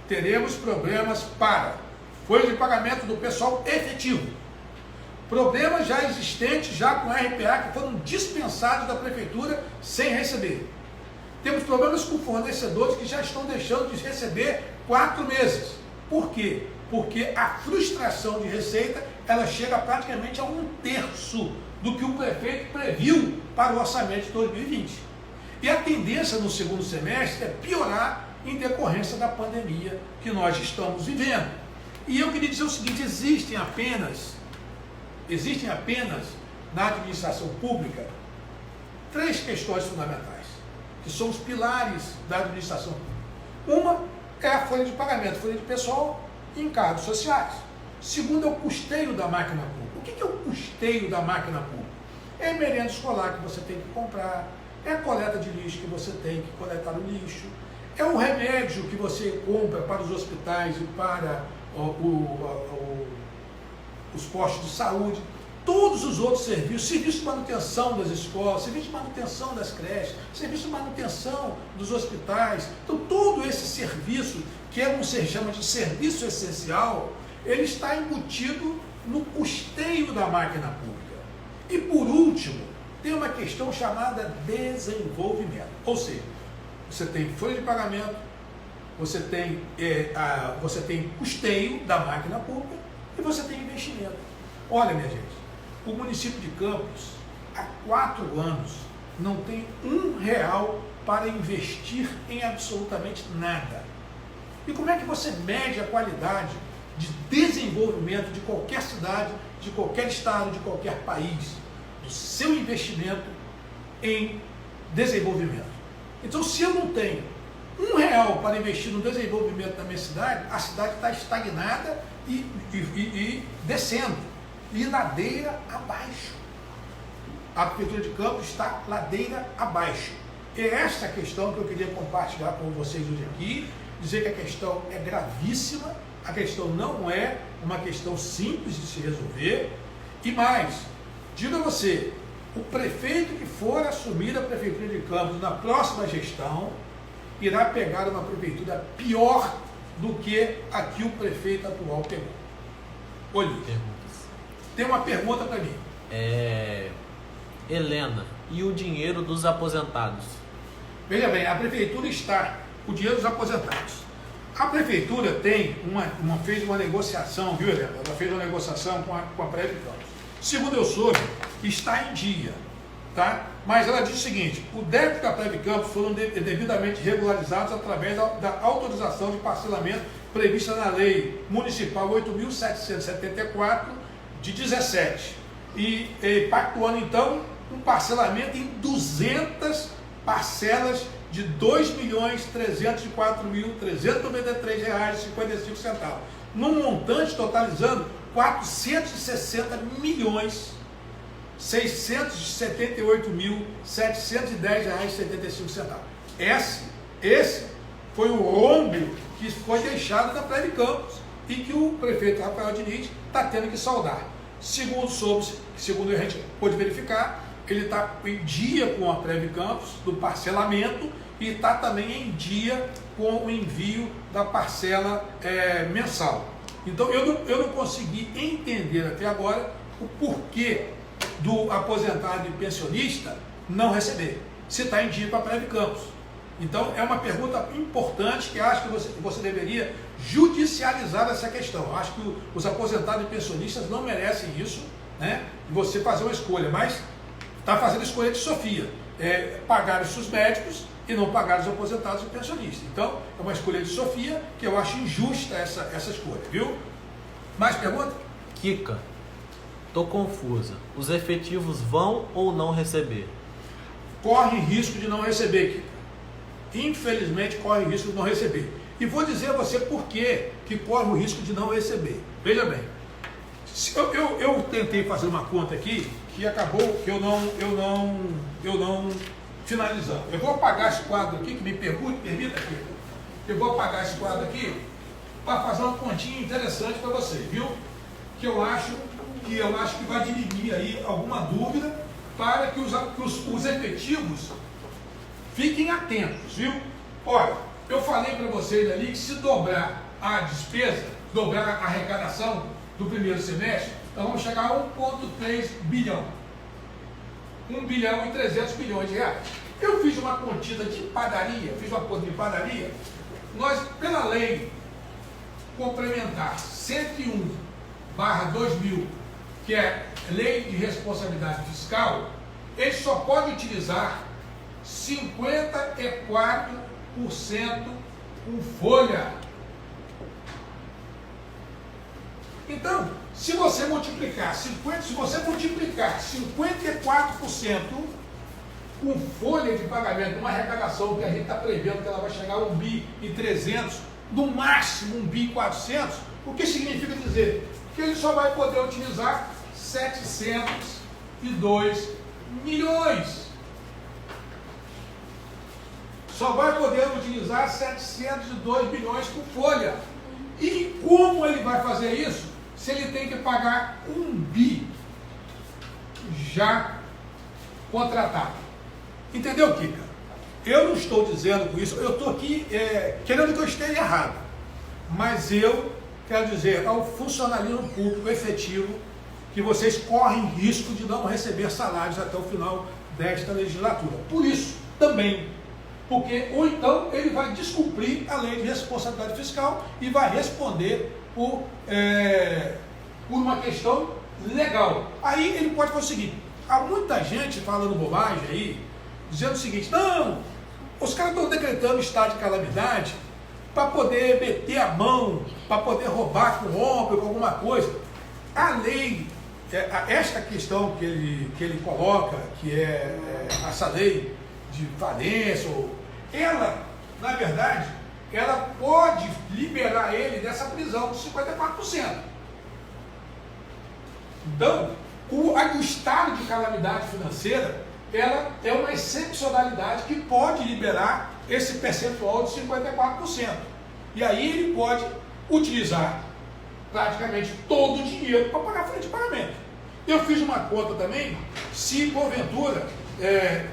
teremos problemas para folha de pagamento do pessoal efetivo. Problemas já existentes, já com RPA, que foram dispensados da prefeitura sem receber. Temos problemas com fornecedores que já estão deixando de receber 4 meses. Por quê? Porque a frustração de receita, ela chega praticamente a 1/3 do que o prefeito previu para o orçamento de 2020. E a tendência no segundo semestre é piorar em decorrência da pandemia que nós estamos vivendo. E eu queria dizer o seguinte, existem apenas na administração pública 3 questões fundamentais, que são os pilares da administração pública. Uma é a folha de pagamento, folha de pessoal e encargos sociais. Segundo é o custeio da máquina pública. O que é o custeio da máquina pública? É a merenda escolar que você tem que comprar, é a coleta de lixo que você tem que coletar o lixo, é o remédio que você compra para os hospitais e para os postos de saúde, todos os outros serviços, serviço de manutenção das escolas, serviço de manutenção das creches, serviço de manutenção dos hospitais. Então, todo esse serviço, que se chama de serviço essencial, ele está embutido no custeio da máquina pública. E, por último, tem uma questão chamada desenvolvimento. Ou seja, você tem folha de pagamento, você tem custeio da máquina pública e você tem investimento. Olha, minha gente, o município de Campos, há 4 anos, não tem R$1 para investir em absolutamente nada. E como é que você mede a qualidade de desenvolvimento de qualquer cidade, de qualquer estado, de qualquer país, do seu investimento em desenvolvimento? Então, se eu não tenho R$1 para investir no desenvolvimento da minha cidade, a cidade está estagnada e descendo, e ladeira abaixo. A Prefeitura de Campos está ladeira abaixo. É esta a questão que eu queria compartilhar com vocês hoje aqui, dizer que a questão é gravíssima, a questão não é uma questão simples de se resolver, e mais, digo a você, o prefeito que for assumir a Prefeitura de Campos na próxima gestão, irá pegar uma prefeitura pior do que a que o prefeito atual pegou. Olhe, tem uma pergunta para mim. Helena, e o dinheiro dos aposentados? Veja bem, a prefeitura está com o dinheiro dos aposentados. A prefeitura fez uma negociação, viu, Helena? Ela fez uma negociação com a Prévio Campos. Segundo eu soube, está em dia, tá? Mas ela diz o seguinte: o débito da Prévio Campos foram devidamente regularizados através da autorização de parcelamento prevista na Lei Municipal 8.774 de 17 e pactuando então um parcelamento em 200 parcelas de R$ 2.304.393,55, num montante totalizando R$ 460.678.710,75. Esse foi o rombo que foi deixado da Prévio Campos e que o prefeito Rafael Diniz está tendo que saldar. Segundo a gente pôde verificar, ele está em dia com a Prévio Campos do parcelamento e está também em dia com o envio da parcela mensal. Então eu não consegui entender até agora o porquê do aposentado e pensionista não receber, se está em dia com a Prévio Campos. Então é uma pergunta importante que acho que você deveria judicializar essa questão. Eu acho que os aposentados e pensionistas não merecem isso, né? Você fazer uma escolha, mas está fazendo a escolha de Sofia, pagar os seus médicos e não pagar os aposentados e pensionistas. Então é uma escolha de Sofia que eu acho injusta essa escolha, viu? Mais pergunta? Kika, tô confusa. Os efetivos vão ou não receber? Corre risco de não receber, Kika. Infelizmente corre o risco de não receber. E vou dizer a você por que corre o risco de não receber. Veja bem, eu tentei fazer uma conta aqui que acabou que eu não finalizando. Eu vou apagar esse quadro aqui, que me permita aqui. Eu vou apagar esse quadro aqui para fazer uma continha interessante para você, viu? Que eu acho que vai dirimir aí alguma dúvida para que os efetivos fiquem atentos, viu? Olha, eu falei para vocês ali que se dobrar a despesa, dobrar a arrecadação do primeiro semestre, Então vamos chegar a 1,3 bilhão. 1 bilhão e 300 milhões de reais. Eu fiz uma contida de padaria, nós, pela lei complementar 101/2000, que é lei de responsabilidade fiscal, ele só pode utilizar 54% com folha. Então, se você multiplicar 54% com folha de pagamento, uma arrecadação que a gente está prevendo que ela vai chegar a 1 bi e 300, no máximo 1 bi e 400, o que significa dizer? Que ele só vai poder utilizar 702 milhões. Só vai poder utilizar 702 milhões com folha. E como ele vai fazer isso? Se ele tem que pagar 1 bi já contratado. Entendeu, Kika? Eu não estou dizendo com isso, eu estou aqui querendo que eu esteja errado. Mas eu quero dizer ao funcionalismo público efetivo que vocês correm risco de não receber salários até o final desta legislatura. Por isso, também, porque ou então ele vai descumprir a lei de responsabilidade fiscal e vai responder por uma questão legal. Aí ele pode fazer o seguinte: há muita gente falando bobagem aí, dizendo o seguinte: não, os caras estão decretando estado de calamidade para poder meter a mão, para poder roubar com roubo, com alguma coisa. A lei, esta questão que ele coloca, que é essa lei de falência, ela, na verdade, ela pode liberar ele dessa prisão de 54%. Então, o estado de calamidade financeira, ela é uma excepcionalidade que pode liberar esse percentual de 54%. E aí ele pode utilizar praticamente todo o dinheiro para pagar a folha de pagamento. Eu fiz uma conta também, se porventura,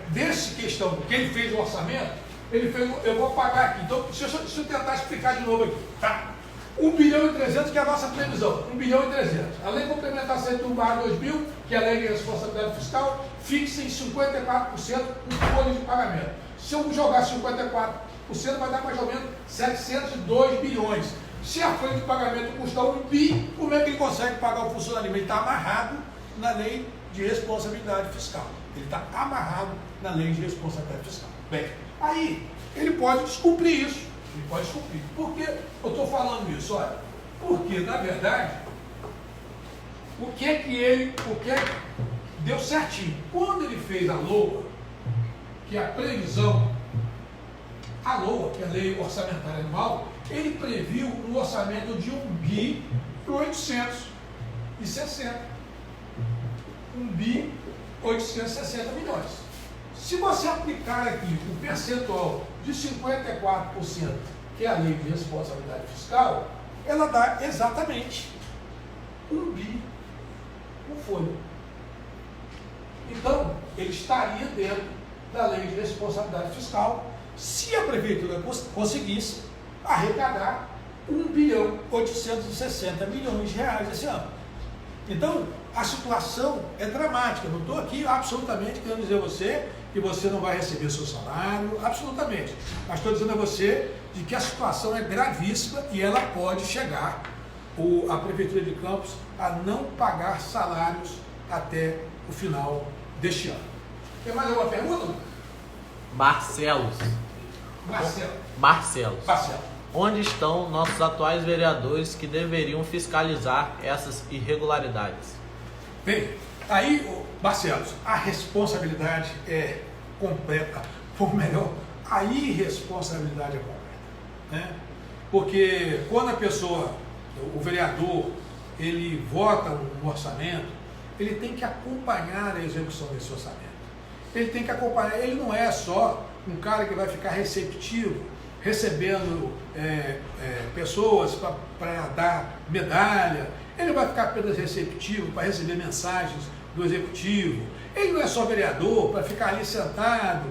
desse questão que ele fez o orçamento, ele fez, eu vou pagar aqui. Então, se eu tentar explicar de novo aqui, tá? 1 bilhão e 300, que é a nossa previsão, 1 bilhão e 300. A lei complementar 101/2000, que é a lei de responsabilidade fiscal, fixa em 54% o folha de pagamento. Se eu jogar 54%, vai dar mais ou menos 702 bilhões. Se a folha de pagamento custa 1 bi, como é que ele consegue pagar o funcionamento? Ele está amarrado na lei de responsabilidade fiscal. Ele está amarrado na lei de responsabilidade fiscal. Bem, aí ele pode descumprir isso. Ele pode descumprir. Por que eu estou falando isso? Olha, porque, na verdade, o que deu certinho? Quando ele fez a LOA, que é a previsão, a LOA, que é a Lei Orçamentária Anual, ele previu um orçamento de 1 bi e 860. 1 bi 860 milhões. Se você aplicar aqui o percentual de 54%, que é a lei de responsabilidade fiscal, ela dá exatamente 1 bi com folha. Então, ele estaria dentro da lei de responsabilidade fiscal se a prefeitura conseguisse arrecadar 1 bilhão 860 milhões de reais esse ano. Então, a situação é dramática. Não estou aqui absolutamente querendo dizer a você que você não vai receber seu salário, absolutamente. Mas estou dizendo a você de que a situação é gravíssima e ela pode chegar, a Prefeitura de Campos, a não pagar salários até o final deste ano. Tem mais alguma pergunta? Marcelo. Onde estão nossos atuais vereadores que deveriam fiscalizar essas irregularidades? Bem, aí, Barcelos, a responsabilidade é completa, ou melhor, a irresponsabilidade é completa, né? Porque quando a pessoa, o vereador, ele vota um orçamento, ele tem que acompanhar a execução desse orçamento. Ele tem que acompanhar, ele não é só um cara que vai ficar receptivo, recebendo pessoas para dar medalha. Ele vai ficar apenas receptivo para receber mensagens do executivo. Ele não é só vereador para ficar ali sentado,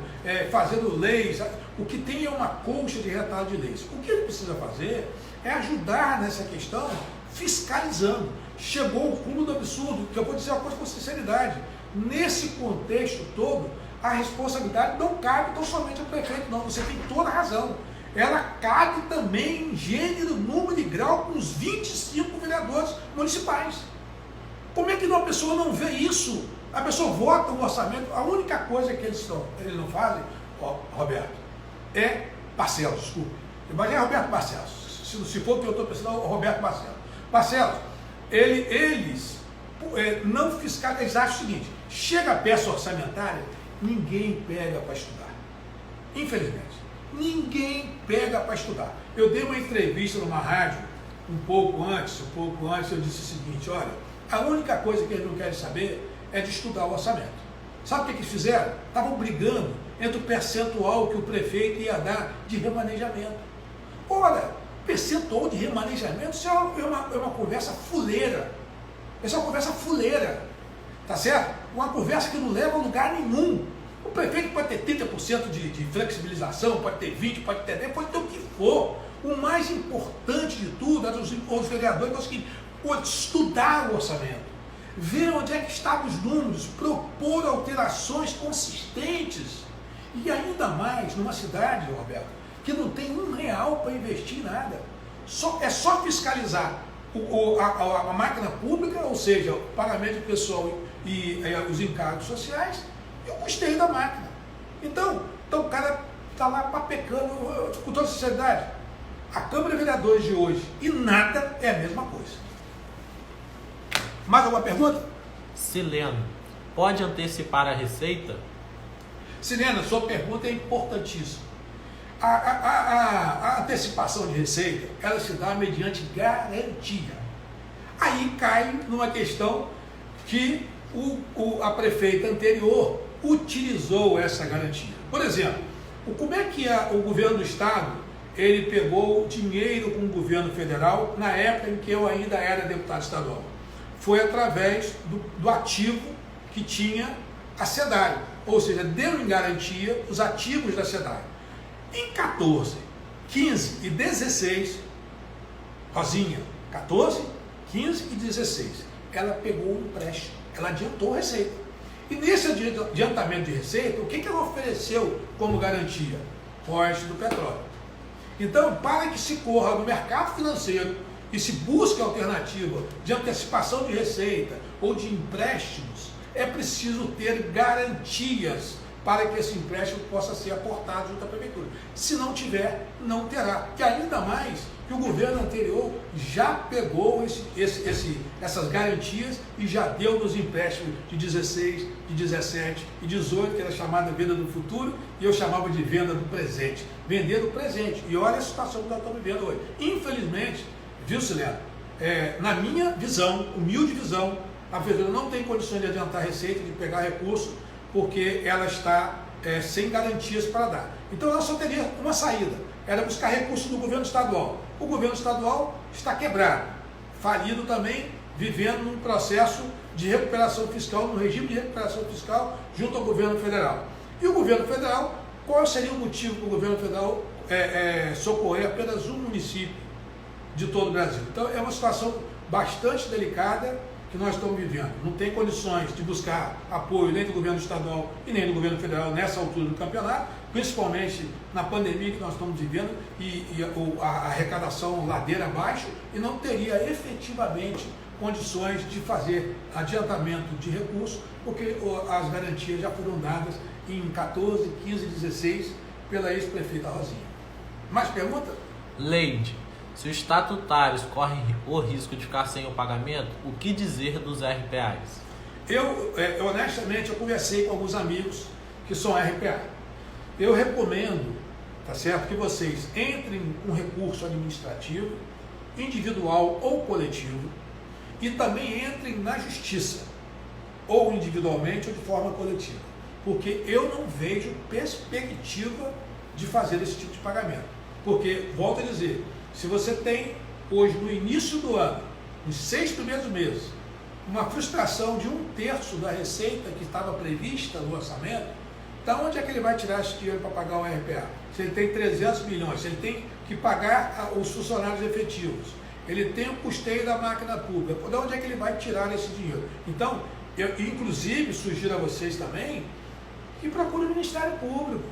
fazendo leis. o que tem é uma colcha de retalho de leis. O que ele precisa fazer é ajudar nessa questão fiscalizando. Chegou o cúmulo do absurdo, que eu vou dizer uma coisa com sinceridade. Nesse contexto todo, a responsabilidade não cabe tão somente ao prefeito, não. Você tem toda a razão. Ela cabe também em gênero, número e grau com os 25 vereadores municipais. Como é que uma pessoa não vê isso? A pessoa vota o orçamento, a única coisa que eles não fazem, Roberto, é Barcelos, desculpe. Mas é Roberto Barcelos. Se for o que eu estou pensando, é o Roberto Barcelos. Barcelos, eles não fiscalizam, eles acham o seguinte: chega a peça orçamentária, ninguém pega para estudar. Infelizmente, ninguém pega para estudar. Eu dei uma entrevista numa rádio, um pouco antes, eu disse o seguinte: olha, a única coisa que eles não querem saber é de estudar o orçamento. Sabe o que eles fizeram? Estavam brigando entre o percentual que o prefeito ia dar de remanejamento. Ora, percentual de remanejamento, isso é uma conversa fuleira. Isso é uma conversa fuleira. Tá certo? Uma conversa que não leva a lugar nenhum. O prefeito pode ter 30% de flexibilização, pode ter 20%, pode ter 10%, pode ter o que for. O mais importante de tudo, os vereadores, é o seguinte: estudar o orçamento, ver onde é que estavam os números, propor alterações consistentes. E ainda mais numa cidade, Roberto, que não tem R$1 para investir em nada. É só fiscalizar a máquina pública, ou seja, o pagamento pessoal e os encargos sociais e o custeio da máquina. Então o cara está lá papecando, com toda sinceridade. A Câmara de Vereadores de hoje e nada é a mesma coisa. Mais alguma pergunta? Sileno, pode antecipar a receita? Silena, sua pergunta é importantíssima. A antecipação de receita, ela se dá mediante garantia. Aí cai numa questão que a prefeita anterior utilizou essa garantia. Por exemplo, como é que o governo do estado ele pegou dinheiro com o governo federal na época em que eu ainda era deputado estadual? Foi através do ativo que tinha a SEDAI, ou seja, deu em garantia os ativos da SEDAI. Em 14, 15 e 16, Rosinha, 14, 15 e 16, ela pegou um empréstimo, ela adiantou a receita. E nesse adiantamento de receita, o que ela ofereceu como garantia? Royalties do petróleo. Então, para que se corra no mercado financeiro e se busque alternativa de antecipação de receita ou de empréstimos, é preciso ter garantias para que esse empréstimo possa ser aportado junto à prefeitura. Se não tiver, não terá. E ainda mais que o governo anterior já pegou essas garantias e já deu nos empréstimos de 16, de 17 e 18, que era chamada venda do futuro, e eu chamava de venda do presente. Vender do presente. E olha a situação que nós estamos vivendo hoje. Infelizmente, viu, Sileno? Na minha visão, humilde visão, a prefeitura não tem condições de adiantar receita, de pegar recurso, porque ela está sem garantias para dar. Então ela só teria uma saída, era buscar recursos do governo estadual. O governo estadual está quebrado, falido também, vivendo num processo de recuperação fiscal, num regime de recuperação fiscal junto ao governo federal. E o governo federal, qual seria o motivo para o governo federal socorrer apenas um município de todo o Brasil? Então é uma situação bastante delicada que nós estamos vivendo. Não tem condições de buscar apoio nem do governo estadual e nem do governo federal nessa altura do campeonato, principalmente na pandemia que nós estamos vivendo e a arrecadação ladeira abaixo, e não teria efetivamente condições de fazer adiantamento de recursos, porque as garantias já foram dadas em 14, 15 e 16 pela ex-prefeita Rosinha. Mais pergunta? Leide, se os estatutários correm o risco de ficar sem o pagamento, o que dizer dos RPAs? Honestamente, eu conversei com alguns amigos que são RPA. Eu recomendo, tá certo, que vocês entrem com recurso administrativo, individual ou coletivo, e também entrem na justiça, ou individualmente ou de forma coletiva, porque eu não vejo perspectiva de fazer esse tipo de pagamento. Porque, volto a dizer, se você tem hoje no início do ano, nos 6 primeiros meses, uma frustração de 1/3 da receita que estava prevista no orçamento, da onde é que ele vai tirar esse dinheiro para pagar o RPA? se ele tem 300 milhões, se ele tem que pagar os funcionários efetivos, ele tem o custeio da máquina pública, de onde é que ele vai tirar esse dinheiro? Então, eu inclusive sugiro a vocês também que procurem o Ministério Público,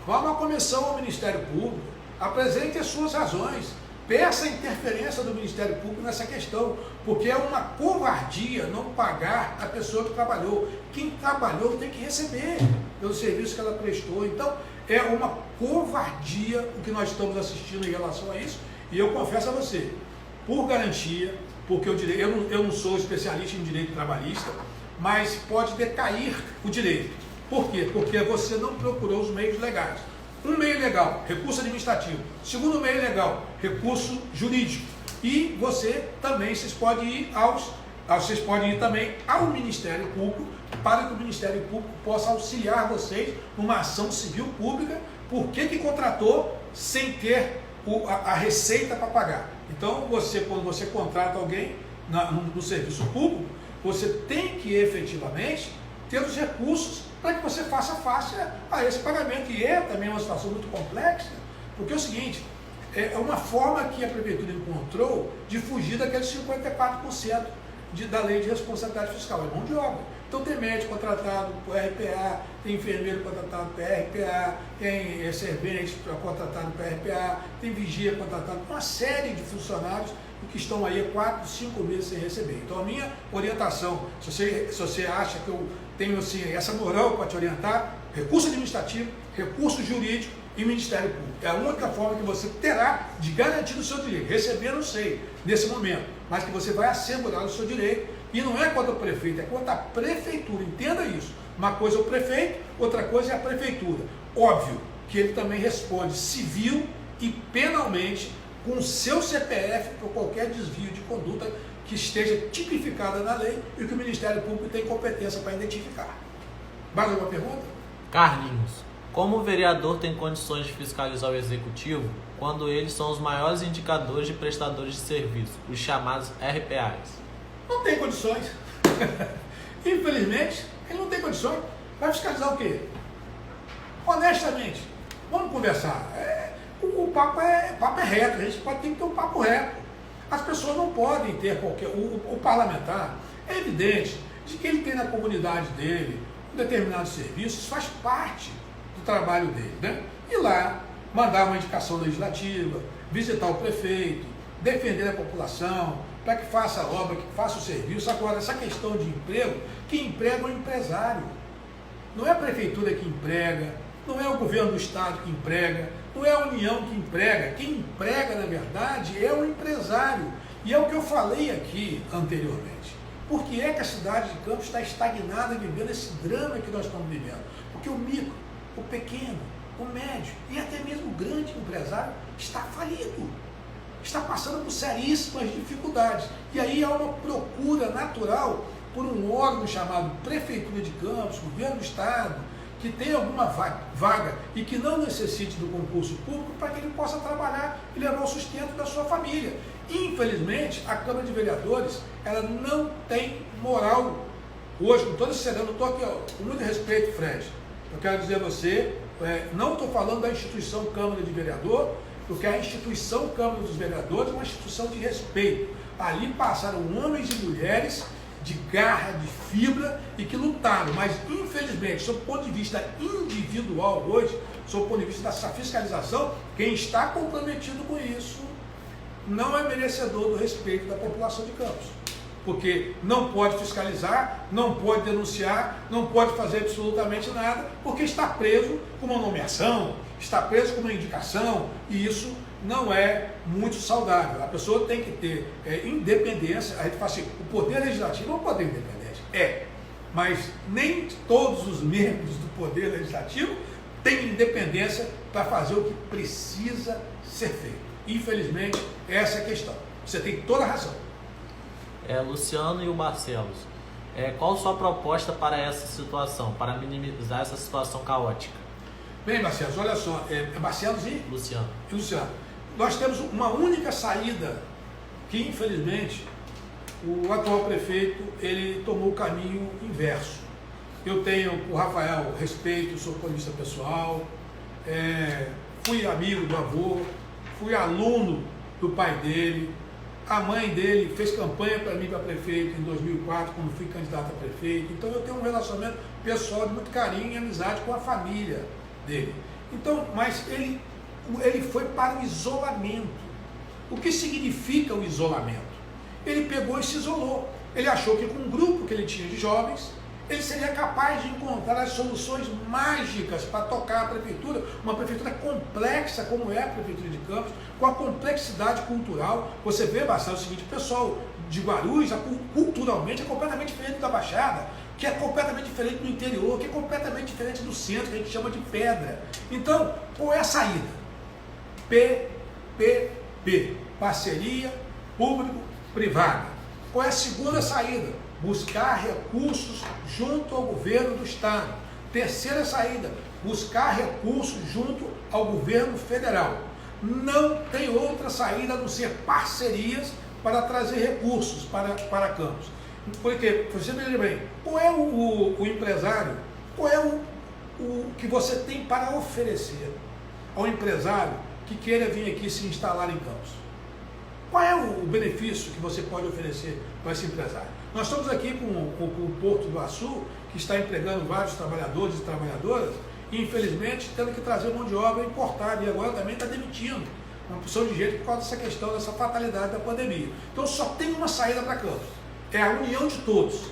vá uma comissão ao Ministério Público, apresente as suas razões, peça a interferência do Ministério Público nessa questão, porque é uma covardia não pagar a pessoa que trabalhou. Quem trabalhou tem que receber pelo serviço que ela prestou. Então, é uma covardia o que nós estamos assistindo em relação a isso, e eu confesso a você, por garantia, porque eu não sou especialista em direito trabalhista, mas pode decair o direito. Por quê? Porque você não procurou os meios legais. Um meio legal, recurso administrativo. Segundo meio legal, recurso jurídico. E vocês podem ir também ao Ministério Público, para que o Ministério Público possa auxiliar vocês numa ação civil pública, por que contratou sem ter a receita para pagar. Então, quando você contrata alguém no serviço público, você tem que efetivamente ter os recursos para que você faça face a esse pagamento. E é também uma situação muito complexa, porque é o seguinte, é uma forma que a Prefeitura encontrou de fugir daqueles 54% da lei de responsabilidade fiscal, é mão de obra. Então tem médico contratado por RPA, tem enfermeiro contratado por RPA, tem servente contratado por RPA, tem vigia contratado por uma série de funcionários que estão aí há 4, 5 meses sem receber. Então a minha orientação, se você acha que eu tenho assim, essa moral para te orientar, recurso administrativo, recurso jurídico e Ministério Público. É a única forma que você terá de garantir o seu direito. Receber não sei, nesse momento, mas que você vai assegurar o seu direito. E não é contra o prefeito, é contra a prefeitura, entenda isso. Uma coisa é o prefeito, outra coisa é a prefeitura. Óbvio que ele também responde civil e penalmente com o seu CPF por qualquer desvio de conduta que esteja tipificada na lei e que o Ministério Público tem competência para identificar. Mais alguma pergunta? Carlinhos, como o vereador tem condições de fiscalizar o executivo quando eles são os maiores indicadores de prestadores de serviço, os chamados RPAs? Não tem condições. Infelizmente, ele não tem condições. Vai fiscalizar o quê? Honestamente, vamos conversar. O papo é reto, a gente tem que ter um papo reto. As pessoas não podem ter qualquer... O parlamentar, é evidente de que ele tem na comunidade dele determinados serviços, faz parte do trabalho dele, né? Ir lá, mandar uma indicação legislativa, visitar o prefeito, defender a população, para que faça a obra, que faça o serviço. Agora, essa questão de emprego, quem emprega é o empresário. Não é a prefeitura que emprega, não é o governo do estado que emprega, não é a União que emprega. Quem emprega, na verdade, é o empresário. E é o que eu falei aqui anteriormente. Por que é que a cidade de Campos está estagnada e vivendo esse drama que nós estamos vivendo? Porque o micro, o pequeno, o médio e até mesmo o grande empresário está falido. Está passando por seríssimas dificuldades. E aí há uma procura natural por um órgão chamado Prefeitura de Campos, Governo do Estado, que tenha alguma vaga e que não necessite do concurso público para que ele possa trabalhar e levar o sustento da sua família. Infelizmente, a Câmara de Vereadores, ela não tem moral. Hoje, com todo esse cenário, eu estou aqui, com muito respeito, Fred, eu quero dizer a você, não estou falando da instituição Câmara de Vereador, porque a instituição Câmara dos Vereadores é uma instituição de respeito. Ali passaram homens e mulheres de garra, de fibra e que lutaram, mas infelizmente, sob o ponto de vista individual hoje, sob o ponto de vista dessa fiscalização, quem está comprometido com isso não é merecedor do respeito da população de Campos, porque não pode fiscalizar, não pode denunciar, não pode fazer absolutamente nada, porque está preso com uma nomeação, está preso com uma indicação, e isso não é muito saudável. A pessoa tem que ter independência. A gente fala assim, o poder legislativo é um poder independente, mas nem todos os membros do poder legislativo têm independência para fazer o que precisa ser feito. Infelizmente, essa é a questão. Você tem toda a razão. Luciano e o Barcelos, qual a sua proposta para essa situação, para minimizar essa situação caótica? Bem, Barcelos, olha só, Barcelos e Luciano. Nós temos uma única saída que, infelizmente, o atual prefeito, ele tomou o caminho inverso. Eu tenho o Rafael respeito, sou polícia pessoal, fui amigo do avô, fui aluno do pai dele, a mãe dele fez campanha para mim para prefeito em 2004, quando fui candidato a prefeito. Então eu tenho um relacionamento pessoal de muito carinho e amizade com a família dele. Então, mas ele foi para o isolamento. O que significa o isolamento? Ele pegou e se isolou. Ele achou que com um grupo que ele tinha de jovens, ele seria capaz de encontrar as soluções mágicas para tocar a prefeitura, uma prefeitura complexa como é a Prefeitura de Campos, com a complexidade cultural. Você vê bastante o seguinte, o pessoal de Guarulhos, culturalmente, é completamente diferente da Baixada, que é completamente diferente do interior, que é completamente diferente do centro, que a gente chama de pedra. Então, qual é a saída? PPP, parceria público-privada. Qual é a segunda saída? Buscar recursos junto ao governo do estado. Terceira saída, buscar recursos junto ao governo federal. Não tem outra saída a não ser parcerias para trazer recursos para Campos. Porque, você me lembra bem, qual é o empresário, qual é o que você tem para oferecer ao empresário que queira vir aqui se instalar em Campos? Qual é o benefício que você pode oferecer para esse empresário? Nós estamos aqui com o Porto do Açu, que está empregando vários trabalhadores e trabalhadoras, e infelizmente tendo que trazer mão de obra importada, e agora também está demitindo uma porção de gente por causa dessa questão, dessa fatalidade da pandemia. Então só tem uma saída para Campos, é a união de todos,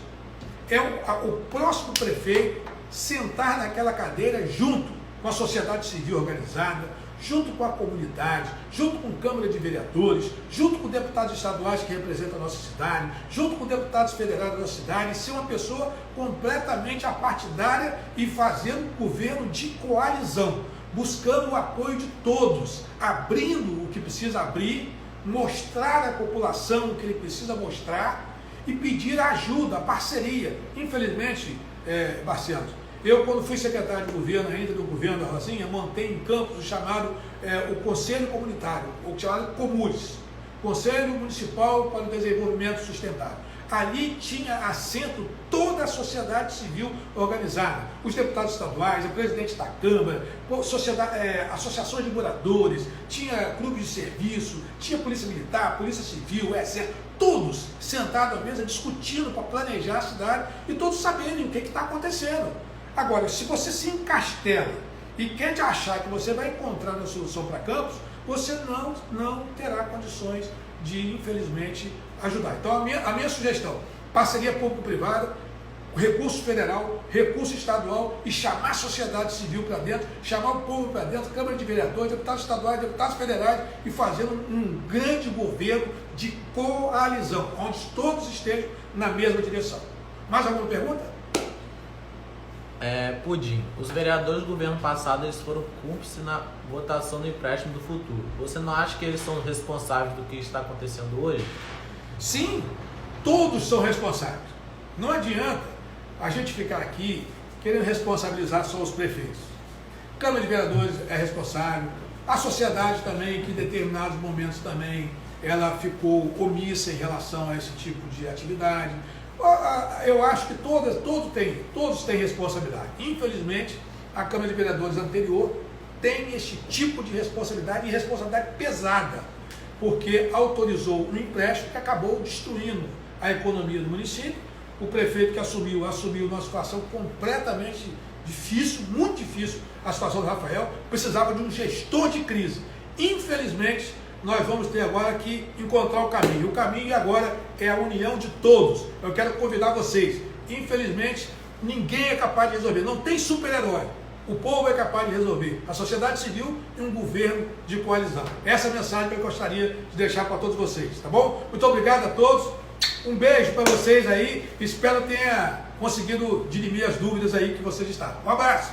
é o próximo prefeito sentar naquela cadeira junto com a sociedade civil organizada, junto com a comunidade, junto com a Câmara de Vereadores, junto com deputados estaduais que representam a nossa cidade, junto com deputados federais da nossa cidade, ser uma pessoa completamente apartidária e fazendo um governo de coalizão, buscando o apoio de todos, abrindo o que precisa abrir, mostrar à população o que ele precisa mostrar e pedir ajuda, parceria. Infelizmente, Barcelos, eu, quando fui secretário de governo, ainda do governo da Rosinha, montei em Campos o chamado o Conselho Comunitário, o chamado COMUS, Conselho Municipal para o Desenvolvimento Sustentável. Ali tinha assento toda a sociedade civil organizada, os deputados estaduais, o presidente da Câmara, associações de moradores, tinha clubes de serviço, tinha polícia militar, polícia civil, exército, todos sentados à mesa discutindo para planejar a cidade e todos sabendo o que está acontecendo. Agora, se você se encastela e quer te achar que você vai encontrar uma solução para Campos, você não terá condições de, infelizmente, ajudar. Então, a minha sugestão, parceria público-privada, recurso federal, recurso estadual e chamar a sociedade civil para dentro, chamar o povo para dentro, Câmara de Vereadores, deputados estaduais, deputados federais e fazer um grande governo de coalizão, onde todos estejam na mesma direção. Mais alguma pergunta? Pudim, os vereadores do governo passado eles foram cúmplices na votação do empréstimo do futuro. Você não acha que eles são responsáveis do que está acontecendo hoje? Sim, todos são responsáveis. Não adianta a gente ficar aqui querendo responsabilizar só os prefeitos. A Câmara de Vereadores é responsável, a sociedade também, que em determinados momentos também ela ficou omissa em relação a esse tipo de atividade. Eu acho que todos têm responsabilidade. Infelizmente, a Câmara de Vereadores anterior tem esse tipo de responsabilidade e responsabilidade pesada, porque autorizou um empréstimo que acabou destruindo a economia do município. O prefeito que assumiu numa situação completamente difícil, muito difícil, a situação do Rafael, precisava de um gestor de crise. Infelizmente, nós vamos ter agora que encontrar o caminho. O caminho agora é a união de todos. Eu quero convidar vocês. Infelizmente, ninguém é capaz de resolver. Não tem super-herói. O povo é capaz de resolver. A sociedade civil e um governo de coalizão. Essa é a mensagem que eu gostaria de deixar para todos vocês. Tá bom? Muito obrigado a todos. Um beijo para vocês aí. Espero que tenha conseguido dirimir as dúvidas aí que vocês estavam. Um abraço.